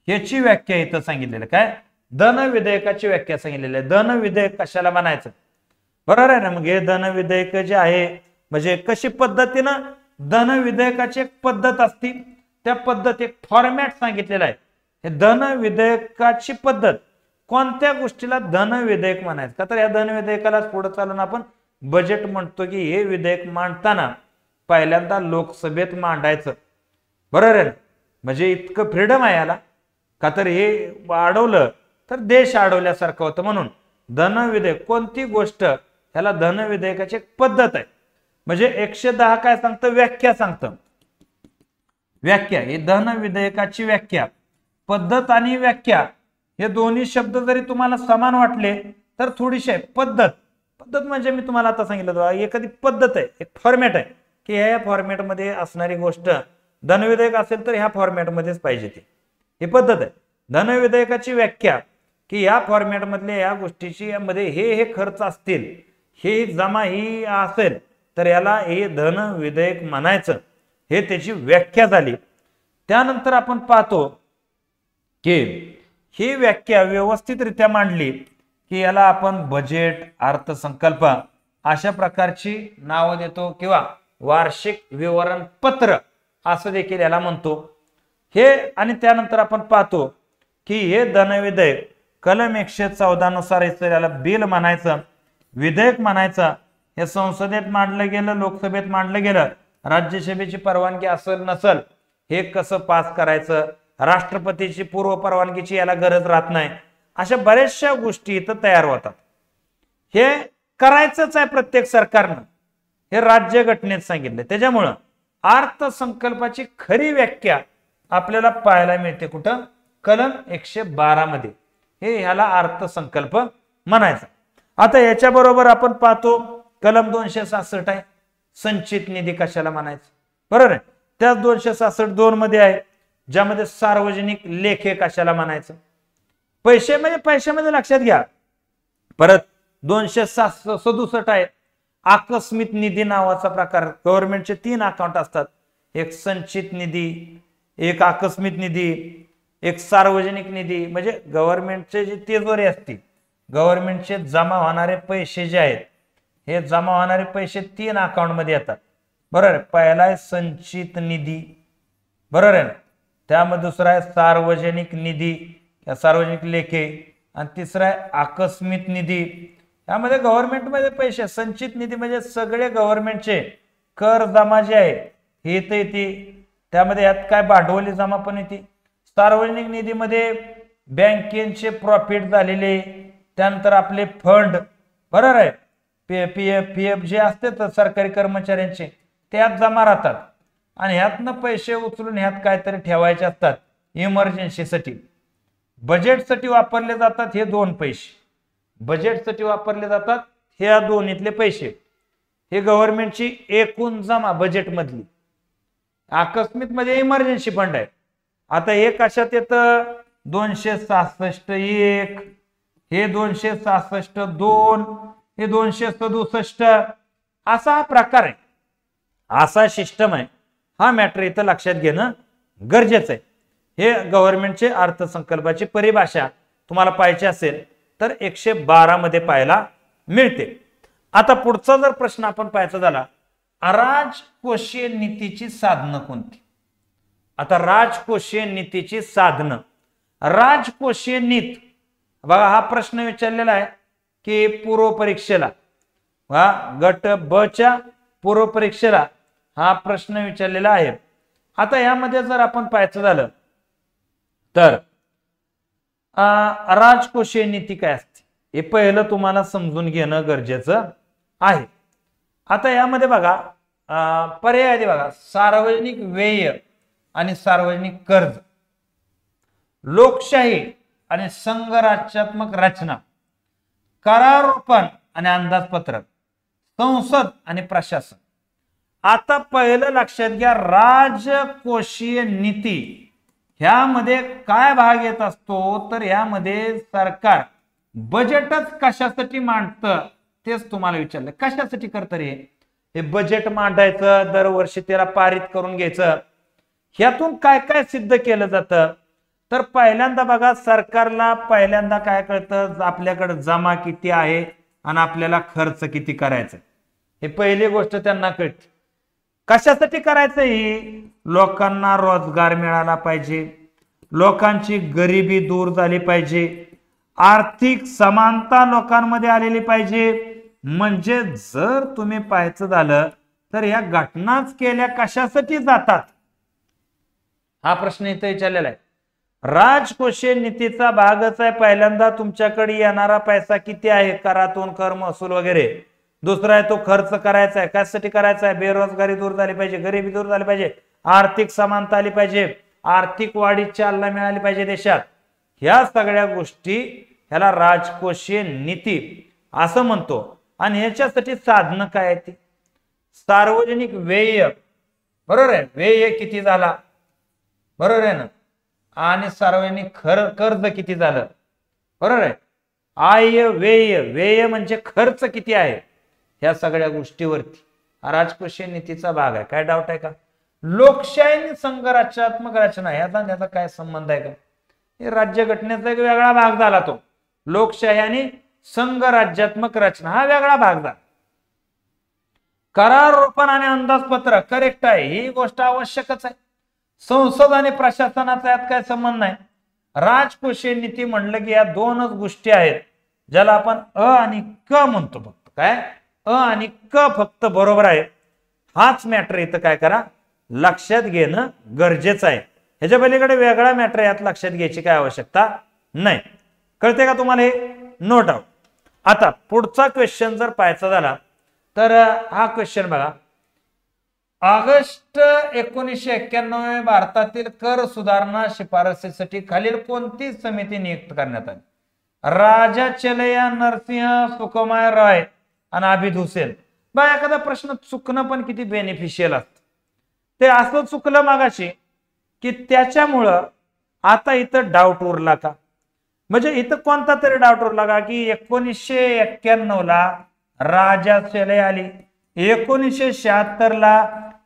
याची व्याख्या इथं सांगितलेलं, काय धन विधेयकाची व्याख्या सांगितलेली आहे. धन विधेयक कशाला म्हणायचं, बरोबर आहे ना. मग हे धन विधेयक जे आहे म्हणजे कशी पद्धतीनं धन विधेयकाची एक पद्धत असती, त्या पद्धत एक फॉर्मॅट सांगितलेला आहे. हे धन विधेयकाची पद्धत कोणत्या गोष्टीला धन विधेयक म्हणायचं का, तर या धन विधेयकाला पुढे चालून आपण बजेट म्हणतो की हे विधेयक मांडताना पहिल्यांदा लोकसभेत मांडायचं, बरोबर आहे. म्हणजे इतकं फ्रीडम आहे याला का, तर हे अडवलं तर देश अडवल्यासारखं होतं. म्हणून धन विधेयक कोणती गोष्ट ह्याला धन विधेयकाची एक पद्धत आहे. म्हणजे 110 काय सांगतं, व्याख्या सांगतं. व्याख्या ही धन विधेयकाची व्याख्या, पद्धत आणि व्याख्या हे दोन्ही शब्द जरी तुम्हाला समान वाटले तर थोडीशी पद्धत, पद्धत म्हणजे मी तुम्हाला आता सांगितलं एखादी पद्धत आहे, एक फॉर्मॅट आहे की ह्या फॉर्मॅटमध्ये असणारी गोष्ट धन विधेयक असेल तर ह्या फॉर्मॅटमध्येच पाहिजे ती, ही पद्धत आहे. धन विधेयकाची व्याख्या की या फॉर्मॅट मधले या गोष्टीची मध्ये हे खर्च असतील, हे जमा ही असेल तर याला हे धन विधेयक म्हणायचं, हे त्याची व्याख्या झाली. त्यानंतर आपण पाहतो की ही व्याख्या व्यवस्थितरित्या मांडली की याला आपण बजेट, अर्थसंकल्प अशा प्रकारची नावं देतो किंवा वार्षिक विवरण पत्र असं देखील याला म्हणतो. हे आणि त्यानंतर आपण पाहतो की हे धन विधेयक कलम 114 नुसार याला बिल म्हणायचं, विधेयक म्हणायचं. हे संसदेत मांडलं गेलं, लोकसभेत मांडलं गेलं, राज्यसभेची परवानगी असेल नसेल हे कसं पास करायचं, राष्ट्रपतीची पूर्व परवानगीची याला गरज राहत नाही, अशा बऱ्याचशा गोष्टी इथं तयार होतात. हे करायचंच आहे प्रत्येक सरकारनं, हे राज्यघटनेत सांगितलं. त्याच्यामुळं अर्थसंकल्पाची खरी व्याख्या आपल्याला पाहायला मिळते कुठं, कलम 112 मध्ये, हे ह्याला अर्थसंकल्प म्हणायचा. आता याच्या बरोबर आपण पाहतो कलम 266 आहे, संचित निधी कशाला म्हणायचं, बरोबर आहे. त्याच 266(2) मध्ये आहे ज्यामध्ये सार्वजनिक लेखे कशाला म्हणायचं, पैसे म्हणजे पैशामध्ये लक्षात घ्या. परत 267 आहे आकस्मिक निधी नावाचा प्रकार. गव्हर्नमेंटचे 3 अकाउंट असतात, एक संचित निधी, एक आकस्मिक निधी, एक सार्वजनिक निधी. म्हणजे गव्हर्नमेंटचे जे तिजोरी असते, गव्हर्नमेंटचे जमा होणारे पैसे जे आहेत हे जमा होणारे पैसे 3 अकाउंट मध्ये येतात, बरोबर आहे. पहिला आहे संचित निधी, बरोबर आहे. त्यामध्ये दुसरा आहे सार्वजनिक निधी, सार्वजनिक लेखे, आणि तिसरा आहे आकस्मिक निधी. यामध्ये गव्हर्नमेंट मध्ये पैसे, संचित निधी म्हणजे सगळे गव्हर्नमेंटचे कर जमा जे आहे हे येते, त्यामध्ये यात काय भांडवली जमा पण येते. सार्वजनिक निधीमध्ये बँकेचे प्रॉफिट झालेले, त्यानंतर आपले फंड, बरोबर आहे, पीएफ जे असते तर सरकारी कर्मचाऱ्यांचे त्यात जमा राहतात आणि ह्यातनं पैसे उचलून ह्यात काहीतरी ठेवायचे असतात इमर्जन्सीसाठी. बजेटसाठी वापरले जातात हे 2 पैसे, बजेटसाठी वापरले जातात ह्या दोन्हीतले पैसे. हे गव्हर्नमेंटची एकूण जमा बजेटमधली. आकस्मिक मध्ये इमर्जन्सी फंड आहे. आता हे कशात येतं, 266(1), हे 266(2), हे 267 असा हा प्रकार आहे, असा सिस्टम आहे. हा मॅटर इथं लक्षात घेणं गरजेचं आहे. हे गव्हर्नमेंटचे अर्थसंकल्पाची परिभाषा तुम्हाला पाहायची असेल तर 112 मध्ये पाहायला मिळते. आता पुढचा जर प्रश्न आपण पाहायचा झाला, राजकोषीय नीतीची साधनं कोणती. आता राजकोषीय नीतीची साधनं, राजकोषीय नीत बघा, हा प्रश्न विचारलेला आहे की पूर्व परीक्षेला, गट ब च्या पूर्व परीक्षेला हा प्रश्न विचारलेला आहे. आता यामध्ये जर आपण पाहायचं झालं तर राजकोषीय नीती काय असते हे पहिलं तुम्हाला समजून घेणं गरजेचं आहे. आता यामध्ये बघा पर्याय आहे बघा, सार्वजनिक व्यय आणि सार्वजनिक कर्ज, लोकशाही आणि संघराज्यात्मक रचना, करारोपण आणि अंदाजपत्रक, संसद आणि प्रशासन. आता पहिलं लक्षात घ्या, राजकोषीय नीती ह्यामध्ये काय भाग येत असतो तर ह्यामध्ये सरकार बजेटच कशासाठी मांडतं तेच तुम्हाला विचारलं. कशासाठी करतं रे हे बजेट मांडायचं, दरवर्षी त्याला पारित करून घ्यायचं. ह्यातून काय काय सिद्ध केलं जातं तर पहिल्यांदा बघा, सरकारला पहिल्यांदा काय कळतं, आपल्याकडे जमा किती आहे आणि आपल्याला खर्च किती करायचा, हे पहिली गोष्ट त्यांना कळते. कशासाठी करायचं, ही लोकांना रोजगार मिळाला पाहिजे, लोकांची गरिबी दूर झाली पाहिजे, आर्थिक समानता लोकांमध्ये आलेली पाहिजे. म्हणजे जर तुम्ही पाहायचं झालं तर या घटनाच केल्या कशासाठी जातात हा प्रश्न इथे विचारलेला आहे. राजकोषीय नीतीचा भागच आहे. पहिल्यांदा तुमच्याकडे येणारा पैसा किती आहे, करातून, कर महसूल वगैरे. दुसरा आहे तो खर्च करायचा आहे. कशासाठी करायचा आहे, बेरोजगारी दूर झाली पाहिजे, गरिबी दूर झाली पाहिजे, आर्थिक समानता आली पाहिजे, आर्थिक वाढीत चालना मिळाली पाहिजे देशात. ह्या सगळ्या गोष्टी ह्याला राजकोषीय नीती असं म्हणतो. आणि ह्याच्यासाठी साधनं काय आहे ती, सार्वजनिक व्यय, बरोबर आहे, व्यय किती झाला, बरोबर आहे ना, आणि सार्वजनिक कर्ज किती झालं, बरोबर आहे, आय व्यय, व्यय म्हणजे खर्च किती आहे, ह्या सगळ्या गोष्टीवरती राजकोषीय नीतीचा भाग आहे. काय डाऊट आहे का. लोकशाही आणि संघराज्यात्मक रचना ह्याचा काय संबंध आहे का, हे राज्यघटनेचा एक वेगळा भाग झाला. तो लोकशाही आणि संघराज्यात्मक रचना हा वेगळा भाग झाला. करारोपण आणि अंदाजपत्रक करेक्ट आहे, ही गोष्ट आवश्यकच आहे. संसद आणि प्रशासनाचा यात काय संबंध नाही. राजकोषीय नीती म्हणलं की या दोनच गोष्टी आहेत ज्याला आपण अ आणि क म्हणतो. फक्त काय अ आणि क फक्त बरोबर आहे. हाच मॅटर इथं काय करा लक्षात घेणं गरजेचं आहे. ह्याच्या पलीकडे वेगळा मॅटर यात लक्षात घ्यायची काय आवश्यकता नाही. कळते का तुम्हाला हे, नो डाऊट. आता पुढचा क्वेश्चन जर पाहायचा झाला तर हा क्वेश्चन बघा, ऑगस्ट 1991 भारतातील कर सुधारणा शिफारसीसाठी खालील कोणती समिती नियुक्त करण्यात आली. राजा चलैया, नरसिंह, सुकुमार राय आणि आबिद हुसेन. बघा एखादा प्रश्न चुकणं पण किती बेनिफिशियल असतं. ते असं चुकलं मागाशी की त्याच्यामुळं आता इथं डाऊट उरला का, म्हणजे इथं कोणता तरी डाऊट उरला का की 1991 ला राजा चले आली, 1976 ला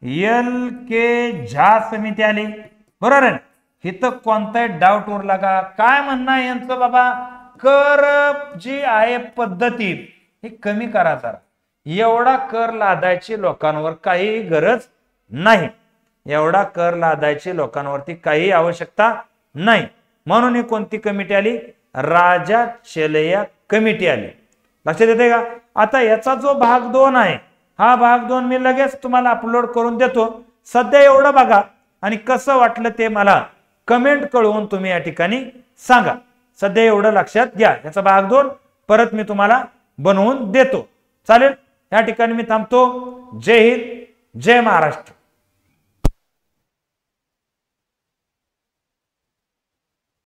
LK झा समिती आली, बरोबर आहे. इथं कोणताही डाऊट उरला का, काय म्हणणं यांचं बाबा, कर जी आहे पद्धती ही कमी करा जरा, एवढा कर लादायची लोकांवर काही गरज नाही, एवढा कर लादायची लोकांवरती काही आवश्यकता नाही. म्हणून ही कोणती कमिटी आली, राजा चलैया कमिटी आली. लक्षात येते का. आता याचा जो भाग 2 आहे, हा भाग 2 मी लगेच तुम्हाला अपलोड करून देतो. सध्या एवढं बघा आणि कसं वाटलं ते मला कमेंट कळवून तुम्ही या ठिकाणी सांगा. सध्या एवढं लक्षात घ्या. याचा भाग 2 परत मी तुम्हाला बनवून देतो. चालेल. या ठिकाणी मी थांबतो. जय हिंद, जय महाराष्ट्र.